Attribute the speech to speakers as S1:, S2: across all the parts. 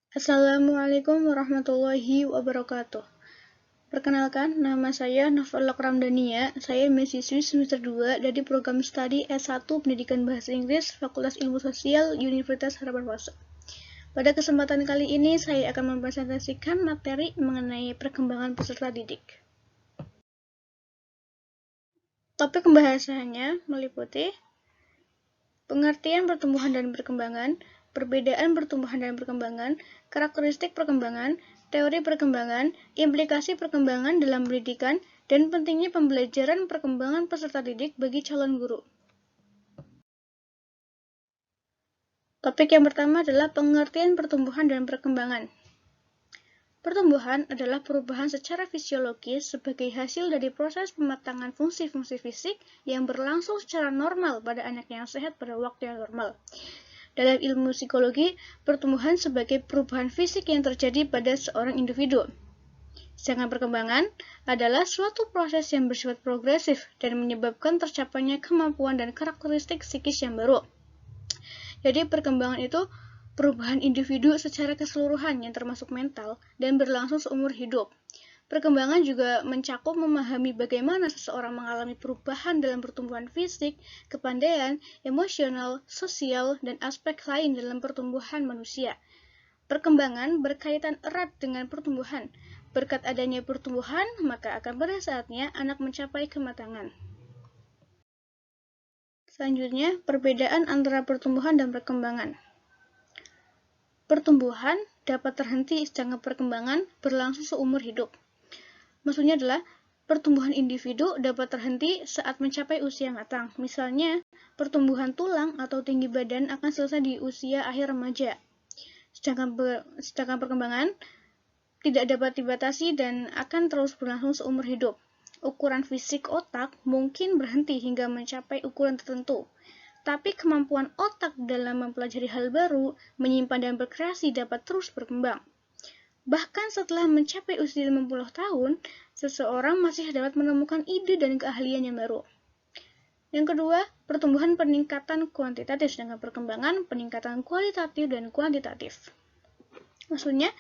S1: Assalamualaikum warahmatullahi wabarakatuh. Perkenalkan, nama saya Novel Ramdania. Saya mahasiswi semester 2 dari program studi S1 Pendidikan Bahasa Inggris Fakultas Ilmu Sosial Universitas Harapanwastu. Pada kesempatan kali ini, saya akan mempresentasikan materi mengenai perkembangan peserta didik. Topik pembahasannya meliputi pengertian pertumbuhan dan perkembangan, perbedaan pertumbuhan dan perkembangan, karakteristik perkembangan, teori perkembangan, implikasi perkembangan dalam pendidikan, dan pentingnya pembelajaran perkembangan peserta didik bagi calon guru. Topik yang pertama adalah pengertian pertumbuhan dan perkembangan. Pertumbuhan adalah perubahan secara fisiologis sebagai hasil dari proses pematangan fungsi-fungsi fisik yang berlangsung secara normal pada anak yang sehat pada waktu yang normal. Dalam ilmu psikologi, pertumbuhan sebagai perubahan fisik yang terjadi pada seorang individu. Sedangkan perkembangan adalah suatu proses yang bersifat progresif dan menyebabkan tercapainya kemampuan dan karakteristik psikis yang baru. Jadi perkembangan itu perubahan individu secara keseluruhan yang termasuk mental dan berlangsung seumur hidup. Perkembangan juga mencakup memahami bagaimana seseorang mengalami perubahan dalam pertumbuhan fisik, kepandaian, emosional, sosial, dan aspek lain dalam pertumbuhan manusia. Perkembangan berkaitan erat dengan pertumbuhan. Berkat adanya pertumbuhan, maka akan pada saatnya anak mencapai kematangan. Selanjutnya, perbedaan antara pertumbuhan dan perkembangan. Pertumbuhan dapat terhenti sedangkan perkembangan berlangsung seumur hidup. Maksudnya adalah pertumbuhan individu dapat terhenti saat mencapai usia matang. Misalnya, pertumbuhan tulang atau tinggi badan akan selesai di usia akhir remaja. Sedangkan perkembangan tidak dapat dibatasi dan akan terus berlangsung seumur hidup. Ukuran fisik otak mungkin berhenti hingga mencapai ukuran tertentu. Tapi kemampuan otak dalam mempelajari hal baru, menyimpan dan berkreasi dapat terus berkembang. Bahkan setelah mencapai usia 50 tahun, seseorang masih dapat menemukan ide dan keahlian yang baru. Yang kedua, pertumbuhan peningkatan kuantitatif, sedangkan perkembangan peningkatan kualitatif dan kuantitatif. Maksudnya,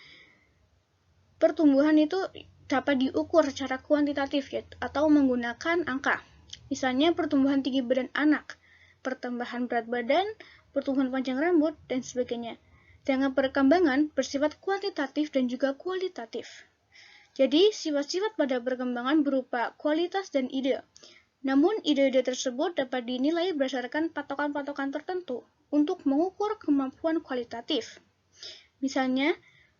S1: pertumbuhan itu dapat diukur secara kuantitatif atau menggunakan angka. Misalnya pertumbuhan tinggi badan anak, pertambahan berat badan, pertumbuhan panjang rambut, dan sebagainya. Sedangkan perkembangan bersifat kuantitatif dan juga kualitatif. Jadi, sifat-sifat pada perkembangan berupa kualitas dan ide. Namun, ide-ide tersebut dapat dinilai berdasarkan patokan-patokan tertentu untuk mengukur kemampuan kualitatif. Misalnya,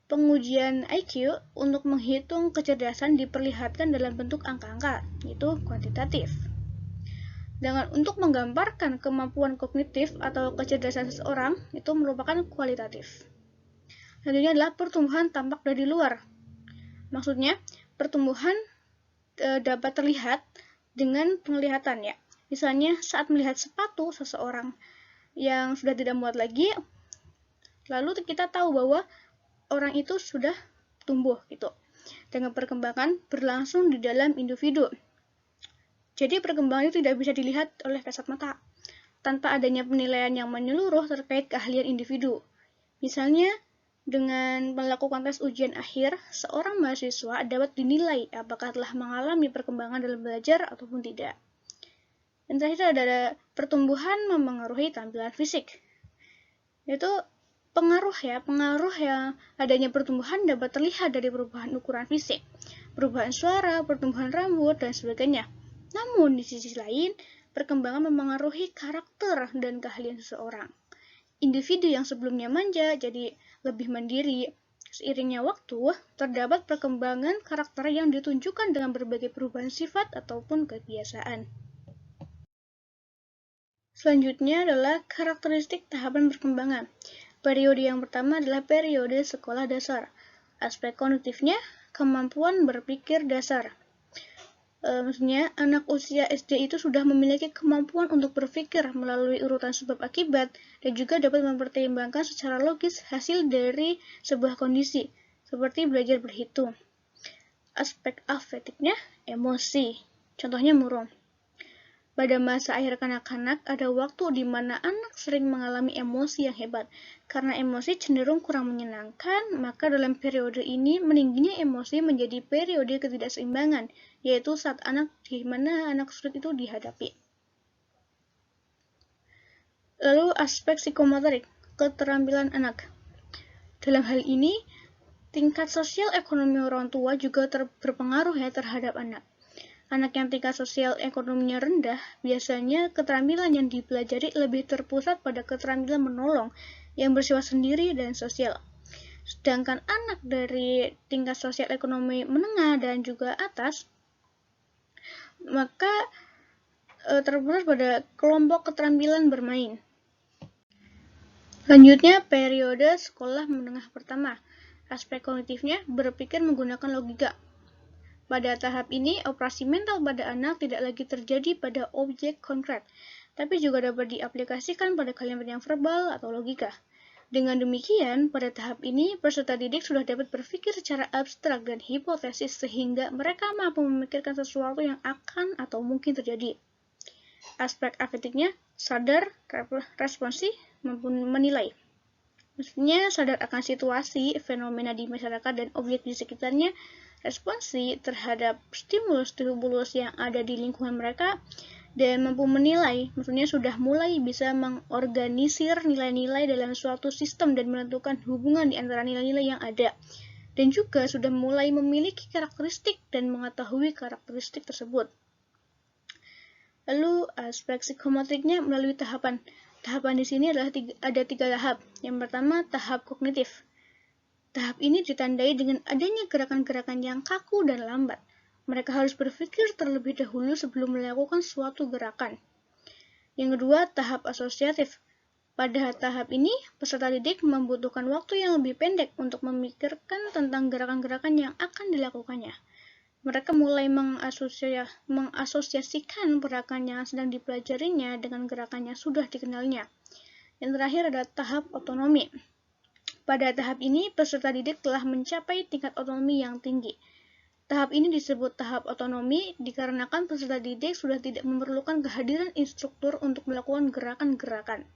S1: pengujian IQ untuk menghitung kecerdasan diperlihatkan dalam bentuk angka-angka, yaitu kuantitatif. Dengan untuk menggambarkan kemampuan kognitif atau kecerdasan seseorang, itu merupakan kualitatif. Selanjutnya adalah pertumbuhan tampak dari luar. Maksudnya, pertumbuhan dapat terlihat dengan penglihatan ya. Misalnya, saat melihat sepatu seseorang yang sudah tidak muat lagi, lalu kita tahu bahwa orang itu sudah tumbuh gitu. Dengan perkembangan berlangsung di dalam individu. Jadi perkembangan itu tidak bisa dilihat oleh kasat mata tanpa adanya penilaian yang menyeluruh terkait keahlian individu. Misalnya, dengan melakukan tes ujian akhir, seorang mahasiswa dapat dinilai apakah telah mengalami perkembangan dalam belajar ataupun tidak. Dan terakhir ada pertumbuhan memengaruhi tampilan fisik. Yaitu pengaruh yang adanya pertumbuhan dapat terlihat dari perubahan ukuran fisik, perubahan suara, pertumbuhan rambut, dan sebagainya. Namun, di sisi lain, perkembangan memengaruhi karakter dan keahlian seseorang. Individu yang sebelumnya manja jadi lebih mandiri. Seiringnya waktu, terdapat perkembangan karakter yang ditunjukkan dengan berbagai perubahan sifat ataupun kebiasaan. Selanjutnya adalah karakteristik tahapan perkembangan. Periode yang pertama adalah periode sekolah dasar. Aspek kognitifnya, kemampuan berpikir dasar. Maksudnya, anak usia SD itu sudah memiliki kemampuan untuk berpikir melalui urutan sebab akibat dan juga dapat mempertimbangkan secara logis hasil dari sebuah kondisi, seperti belajar berhitung. Aspek afektifnya, emosi. Contohnya murung. Pada masa akhir kanak-kanak, ada waktu di mana anak sering mengalami emosi yang hebat. Karena emosi cenderung kurang menyenangkan, maka dalam periode ini meningginya emosi menjadi periode ketidakseimbangan, yaitu saat di mana anak sulit itu dihadapi. Lalu aspek psikomotorik, keterampilan anak. Dalam hal ini, tingkat sosial ekonomi orang tua juga berpengaruh ya terhadap anak. Anak yang tingkat sosial ekonominya rendah, biasanya keterampilan yang dipelajari lebih terpusat pada keterampilan menolong yang bersifat sendiri dan sosial. Sedangkan anak dari tingkat sosial ekonomi menengah dan juga atas, maka terpusat pada kelompok keterampilan bermain. Selanjutnya, periode sekolah menengah pertama. Aspek kognitifnya berpikir menggunakan logika. Pada tahap ini, operasi mental pada anak tidak lagi terjadi pada objek konkret, tapi juga dapat diaplikasikan pada kalimat yang verbal atau logika. Dengan demikian, pada tahap ini, peserta didik sudah dapat berpikir secara abstrak dan hipotesis sehingga mereka mampu memikirkan sesuatu yang akan atau mungkin terjadi. Aspek afektifnya, sadar, responsif, maupun menilai. Maksudnya, sadar akan situasi, fenomena di masyarakat, dan objek di sekitarnya, responsi terhadap stimulus-stimulus yang ada di lingkungan mereka, dan mampu menilai, maksudnya sudah mulai bisa mengorganisir nilai-nilai dalam suatu sistem dan menentukan hubungan di antara nilai-nilai yang ada, dan juga sudah mulai memiliki karakteristik dan mengetahui karakteristik tersebut. Lalu aspek psikomotoriknya melalui tahapan. Tahapan di sini adalah ada 3 tahap. Yang pertama, tahap kognitif. Tahap ini ditandai dengan adanya gerakan-gerakan yang kaku dan lambat. Mereka harus berpikir terlebih dahulu sebelum melakukan suatu gerakan. Yang kedua, tahap asosiatif. Pada tahap ini, peserta didik membutuhkan waktu yang lebih pendek untuk memikirkan tentang gerakan-gerakan yang akan dilakukannya. Mereka mulai mengasosiasikan gerakan yang sedang dipelajarinya dengan gerakan yang sudah dikenalnya. Yang terakhir ada tahap otonomi. Pada tahap ini, peserta didik telah mencapai tingkat otonomi yang tinggi. Tahap ini disebut tahap otonomi dikarenakan peserta didik sudah tidak memerlukan kehadiran instruktur untuk melakukan gerakan-gerakan.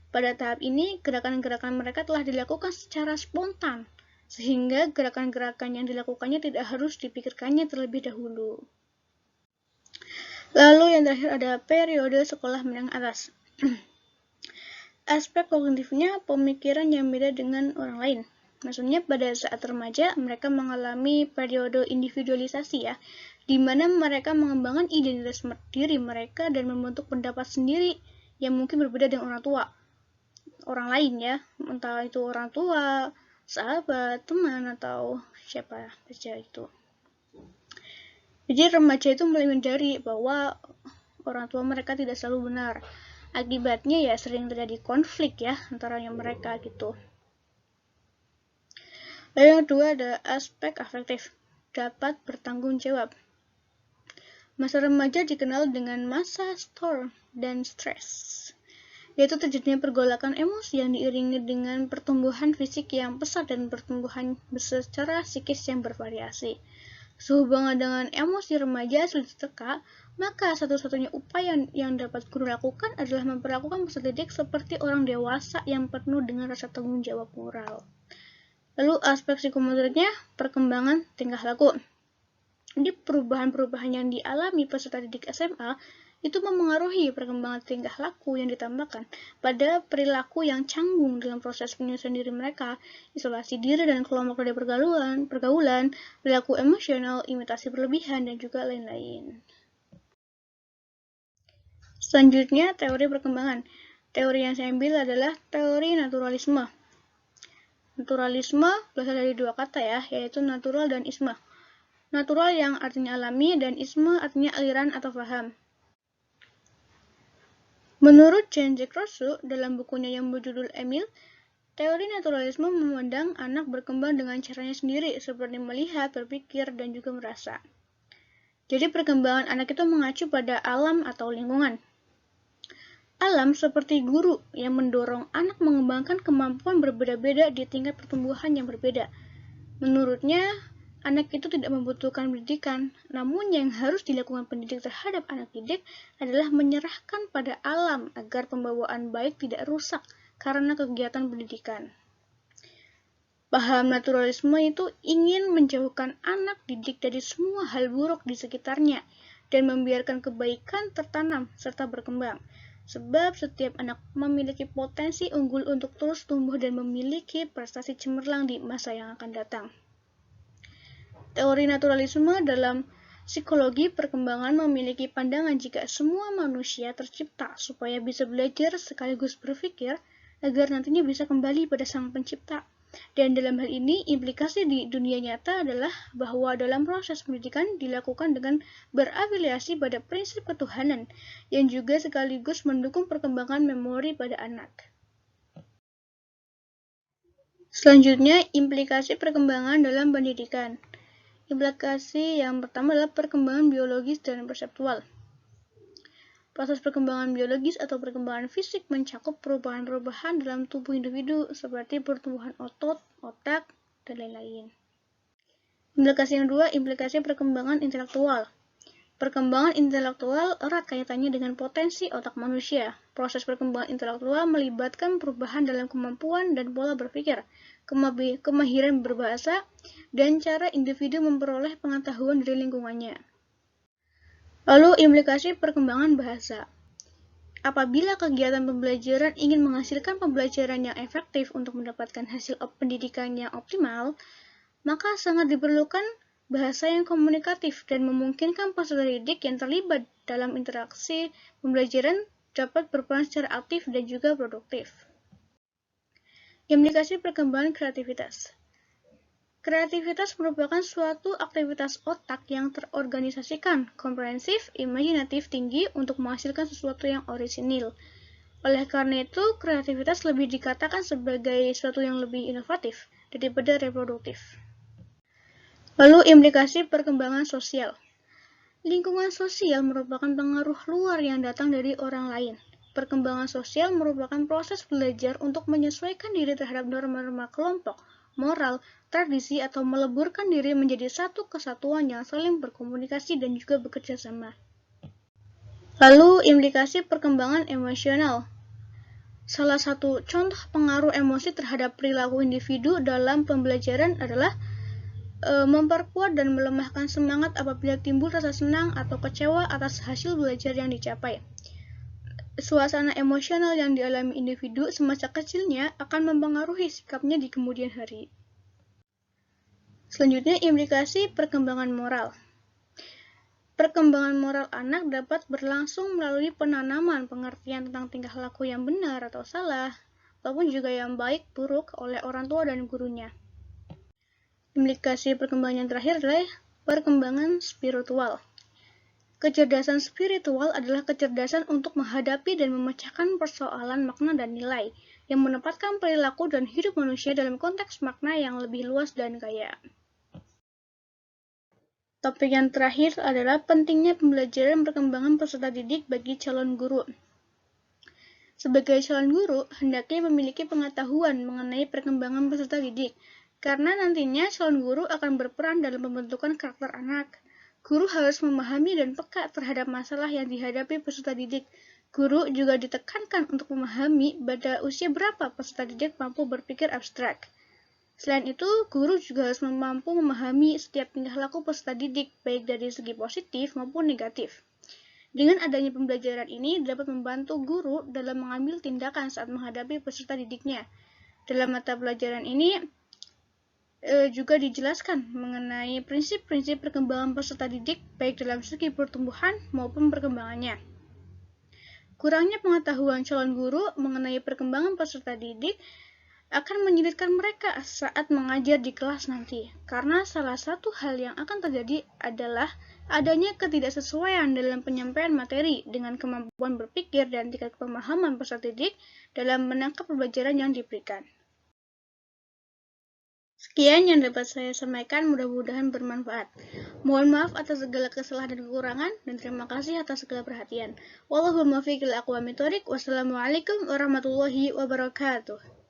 S1: Pada tahap ini, gerakan-gerakan mereka telah dilakukan secara spontan, sehingga gerakan-gerakan yang dilakukannya tidak harus dipikirkannya terlebih dahulu. Lalu yang terakhir ada periode sekolah menengah atas. Aspek kognitifnya pemikiran yang beda dengan orang lain. Maksudnya pada saat remaja mereka mengalami periode individualisasi ya, di mana mereka mengembangkan identitas diri mereka dan membentuk pendapat sendiri yang mungkin berbeda dengan orang lain ya, entah itu orang tua, sahabat, teman, atau siapa saja itu. Jadi remaja itu mulai menyadari bahwa orang tua mereka tidak selalu benar. Akibatnya ya sering terjadi konflik ya antara mereka gitu. Lalu yang kedua ada aspek afektif, dapat bertanggung jawab. Masa remaja dikenal dengan masa storm dan stres, yaitu terjadinya pergolakan emosi yang diiringi dengan pertumbuhan fisik yang pesat dan pertumbuhan secara psikis yang bervariasi. Sehubungan dengan emosi remaja sulit diteka, maka satu-satunya upaya yang dapat guru lakukan adalah memperlakukan peserta didik seperti orang dewasa yang penuh dengan rasa tanggung jawab moral. Lalu aspek psikomotoriknya, perkembangan tingkah laku. Jadi perubahan-perubahan yang dialami peserta didik SMA itu memengaruhi perkembangan tingkah laku yang ditambahkan pada perilaku yang canggung dalam proses penyusunan diri mereka, isolasi diri dan kelompok dari pergaulan, perilaku emosional, imitasi berlebihan, dan juga lain-lain. Selanjutnya, teori perkembangan. Teori yang saya ambil adalah teori naturalisme. Naturalisme berasal dari 2 kata ya, yaitu natural dan isme. Natural yang artinya alami dan isme artinya aliran atau paham. Menurut Jean-Jacques Rousseau, dalam bukunya yang berjudul Emile, teori naturalisme memandang anak berkembang dengan caranya sendiri, seperti melihat, berpikir, dan juga merasa. Jadi perkembangan anak itu mengacu pada alam atau lingkungan. Alam seperti guru yang mendorong anak mengembangkan kemampuan berbeda-beda di tingkat pertumbuhan yang berbeda. Menurutnya, anak itu tidak membutuhkan pendidikan, namun yang harus dilakukan pendidik terhadap anak didik adalah menyerahkan pada alam agar pembawaan baik tidak rusak karena kegiatan pendidikan. Paham naturalisme itu ingin menjauhkan anak didik dari semua hal buruk di sekitarnya dan membiarkan kebaikan tertanam serta berkembang. Sebab setiap anak memiliki potensi unggul untuk terus tumbuh dan memiliki prestasi cemerlang di masa yang akan datang. Teori naturalisme dalam psikologi perkembangan memiliki pandangan jika semua manusia tercipta supaya bisa belajar sekaligus berpikir agar nantinya bisa kembali pada Sang Pencipta. Dan dalam hal ini, implikasi di dunia nyata adalah bahwa dalam proses pendidikan dilakukan dengan berafiliasi pada prinsip ketuhanan, yang juga sekaligus mendukung perkembangan memori pada anak. Selanjutnya, implikasi perkembangan dalam pendidikan. Implikasi yang pertama adalah perkembangan biologis dan perseptual. Proses perkembangan biologis atau perkembangan fisik mencakup perubahan-perubahan dalam tubuh individu seperti pertumbuhan otot, otak, dan lain-lain. Implikasi yang kedua, implikasi perkembangan intelektual. Perkembangan intelektual erat kaitannya dengan potensi otak manusia. Proses perkembangan intelektual melibatkan perubahan dalam kemampuan dan pola berpikir, kemahiran berbahasa, dan cara individu memperoleh pengetahuan dari lingkungannya. Lalu, implikasi perkembangan bahasa. Apabila kegiatan pembelajaran ingin menghasilkan pembelajaran yang efektif untuk mendapatkan hasil pendidikan yang optimal, maka sangat diperlukan bahasa yang komunikatif dan memungkinkan peserta didik yang terlibat dalam interaksi pembelajaran dapat berperan secara aktif dan juga produktif. Implikasi perkembangan kreativitas. Kreativitas merupakan suatu aktivitas otak yang terorganisasikan, komprehensif, imajinatif tinggi untuk menghasilkan sesuatu yang orisinil. Oleh karena itu, kreativitas lebih dikatakan sebagai sesuatu yang lebih inovatif daripada reproduktif. Lalu, implikasi perkembangan sosial. Lingkungan sosial merupakan pengaruh luar yang datang dari orang lain. Perkembangan sosial merupakan proses belajar untuk menyesuaikan diri terhadap norma-norma kelompok, moral, tradisi, atau meleburkan diri menjadi satu kesatuan yang saling berkomunikasi dan juga bekerja sama. Lalu, implikasi perkembangan emosional. Salah satu contoh pengaruh emosi terhadap perilaku individu dalam pembelajaran adalah memperkuat dan melemahkan semangat apabila timbul rasa senang atau kecewa atas hasil belajar yang dicapai. Suasana emosional yang dialami individu semasa kecilnya akan mempengaruhi sikapnya di kemudian hari. Selanjutnya, implikasi perkembangan moral. Perkembangan moral anak dapat berlangsung melalui penanaman pengertian tentang tingkah laku yang benar atau salah, ataupun juga yang baik buruk oleh orang tua dan gurunya. Implikasi perkembangan yang terakhir adalah perkembangan spiritual. Kecerdasan spiritual adalah kecerdasan untuk menghadapi dan memecahkan persoalan makna dan nilai, yang menempatkan perilaku dan hidup manusia dalam konteks makna yang lebih luas dan kaya. Topik yang terakhir adalah pentingnya pembelajaran perkembangan peserta didik bagi calon guru. Sebagai calon guru, hendaknya memiliki pengetahuan mengenai perkembangan peserta didik, karena nantinya calon guru akan berperan dalam pembentukan karakter anak. Guru harus memahami dan peka terhadap masalah yang dihadapi peserta didik. Guru juga ditekankan untuk memahami pada usia berapa peserta didik mampu berpikir abstrak. Selain itu, guru juga harus mampu memahami setiap tingkah laku peserta didik, baik dari segi positif maupun negatif. Dengan adanya pembelajaran ini dapat membantu guru dalam mengambil tindakan saat menghadapi peserta didiknya. Dalam mata pelajaran ini, juga dijelaskan mengenai prinsip-prinsip perkembangan peserta didik baik dalam segi pertumbuhan maupun perkembangannya. Kurangnya pengetahuan calon guru mengenai perkembangan peserta didik akan menyulitkan mereka saat mengajar di kelas nanti, karena salah satu hal yang akan terjadi adalah adanya ketidaksesuaian dalam penyampaian materi dengan kemampuan berpikir dan tingkat pemahaman peserta didik dalam menangkap pembelajaran yang diberikan. Sekian yang dapat saya sampaikan, mudah-mudahan bermanfaat. Mohon maaf atas segala kesalahan dan kekurangan, dan terima kasih atas segala perhatian. Wallahul muwaffiq ila aqwamit thoriq. Wassalamualaikum warahmatullahi wabarakatuh.